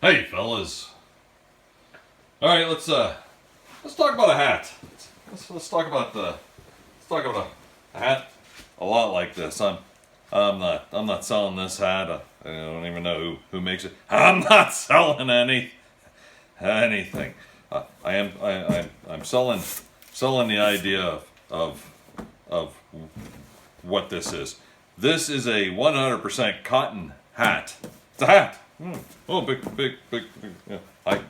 Hey fellas. All right, let's talk about a hat. Let's talk about a hat a lot like this. I'm not selling this hat. I don't even know who makes it. I'm not selling anything. I'm selling the idea of what this is. This is a 100% cotton hat. It's a hat. Oh, big. Yeah. I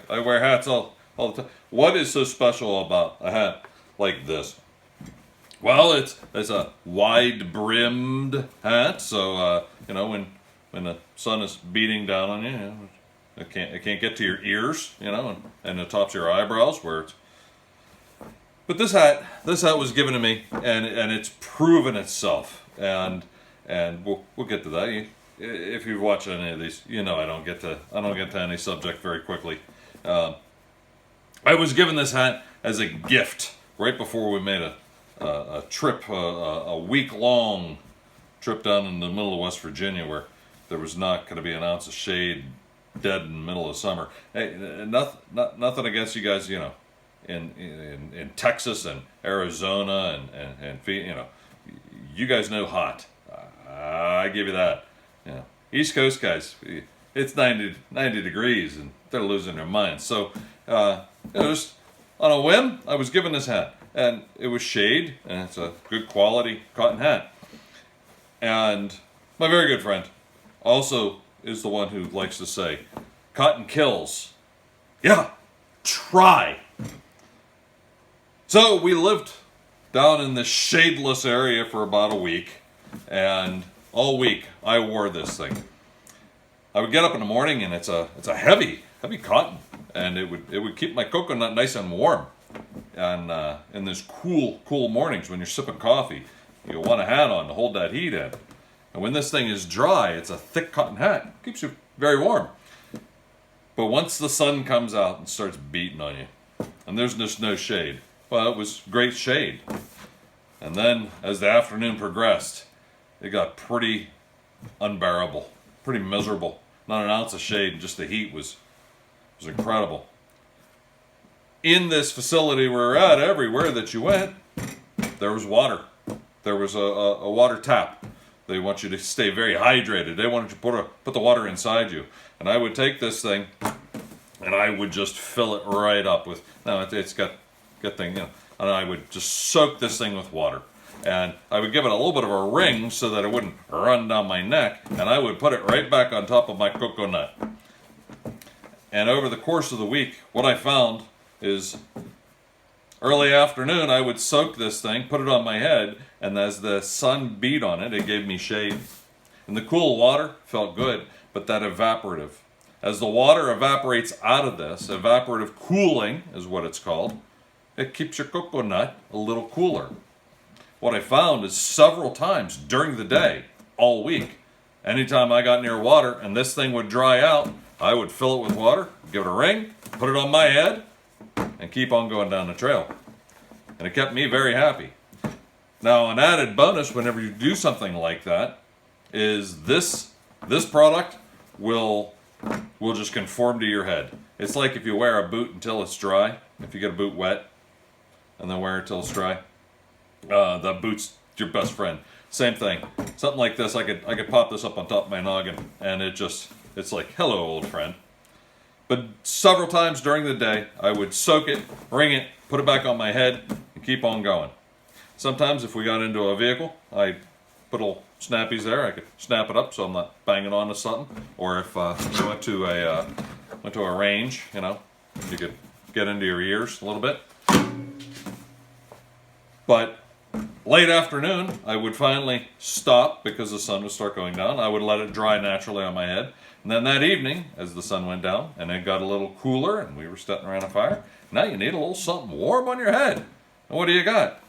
wear hats all the time. What is so special about a hat like this? Well, it's a wide brimmed hat, so when the sun is beating down on you, it can't get to your ears, and the tops of your eyebrows where it's. But this hat was given to me, and it's proven itself, and we'll get to that. If you've watched any of these, I don't get to any subject very quickly. I was given this hat as a gift right before we made a trip, a week long trip down in the middle of West Virginia where there was not going to be an ounce of shade, dead in the middle of summer. Hey, nothing against you guys, in Texas and Arizona and you guys know hot. I give you that. East Coast guys, it's 90 degrees and they're losing their minds. So, just on a whim, I was given this hat, and it was shade, and it's a good quality cotton hat. And my very good friend also is the one who likes to say, "Cotton kills." Yeah, try. So we lived down in this shadeless area for about a week, and all week I wore this thing. I would get up in the morning and it's a heavy cotton, and it would keep my coconut nice and warm. And in these cool mornings when you're sipping coffee, you want a hat on to hold that heat in. And when this thing is dry, it's a thick cotton hat. It keeps you very warm. But once the sun comes out and starts beating on you, and there's just no shade, well, it was great shade. And then as the afternoon progressed, it got pretty unbearable, pretty miserable. Not an ounce of shade, just the heat was incredible. In this facility we were at, everywhere that you went, there was water. There was a water tap. They want you to stay very hydrated. They wanted you to put the water inside you. And I would take this thing, and I would just fill it right up with. Now it's got good thing, and I would just soak this thing with water. And I would give it a little bit of a ring so that it wouldn't run down my neck, and I would put it right back on top of my coconut. And over the course of the week, what I found is early afternoon, I would soak this thing, put it on my head, and as the sun beat on it, it gave me shade. And the cool water felt good, but that evaporative. As the water evaporates out of this, evaporative cooling is what it's called, it keeps your coconut a little cooler. What I found is several times during the day, all week, anytime I got near water and this thing would dry out, I would fill it with water, give it a ring, put it on my head, and keep on going down the trail. And it kept me very happy. Now, an added bonus whenever you do something like that is this product will just conform to your head. It's like if you wear a boot until it's dry, if you get a boot wet and then wear it till it's dry. The boot's your best friend. Same thing. Something like this, I could pop this up on top of my noggin, and it's like, hello, old friend. But several times during the day, I would soak it, wring it, put it back on my head, and keep on going. Sometimes if we got into a vehicle, I put little snappies there. I could snap it up so I'm not banging onto something. Or if we went to a range, you could get into your ears a little bit. But late afternoon, I would finally stop because the sun would start going down. I would let it dry naturally on my head. And then that evening, as the sun went down and it got a little cooler and we were sitting around a fire, now you need a little something warm on your head. And what do you got?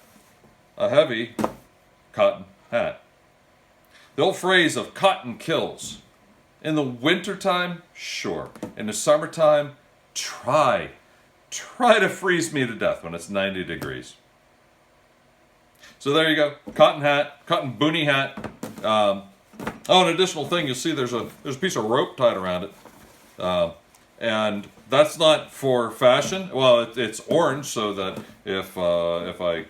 A heavy cotton hat. The old phrase of cotton kills. In the wintertime, sure. In the summertime, try to freeze me to death when it's 90 degrees. So there you go, cotton hat, cotton boonie hat. An additional thing, you'll see there's a piece of rope tied around it. And that's not for fashion. Well, it's orange, so that if I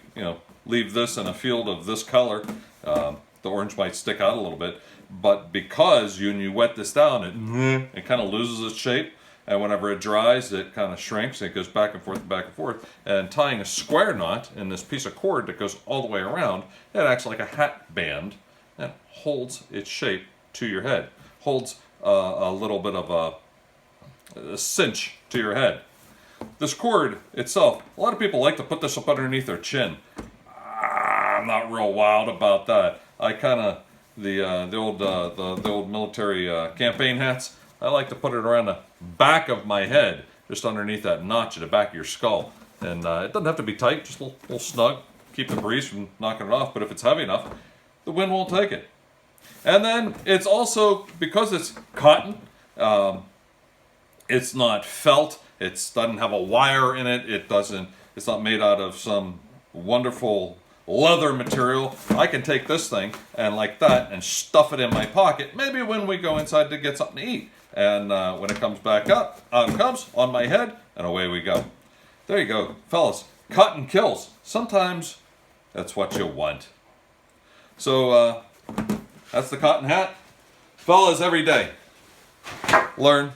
leave this in a field of this color, the orange might stick out a little bit. But because when you wet this down, it kind of loses its shape, and whenever it dries, it kind of shrinks and it goes back and forth, back and forth. And tying a square knot in this piece of cord that goes all the way around, it acts like a hat band and holds its shape to your head. Holds a little bit of a cinch to your head. This cord itself, a lot of people like to put this up underneath their chin. I'm not real wild about that. I kind of the old military campaign hats. I like to put it around the back of my head, just underneath that notch at the back of your skull. And it doesn't have to be tight, just a little snug. Keep the breeze from knocking it off. But if it's heavy enough, the wind won't take it. And then it's also, because it's cotton, it's not felt. It doesn't have a wire in it. It's not made out of some wonderful leather material. I can take this thing and like that and stuff it in my pocket, maybe when we go inside to get something to eat. And when it comes back up, out it comes on my head, and away we go. There you go, fellas. Cotton kills. Sometimes that's what you want. So that's the cotton hat. Fellas, every day, learn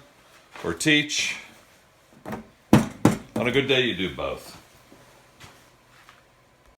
or teach. On a good day, you do both.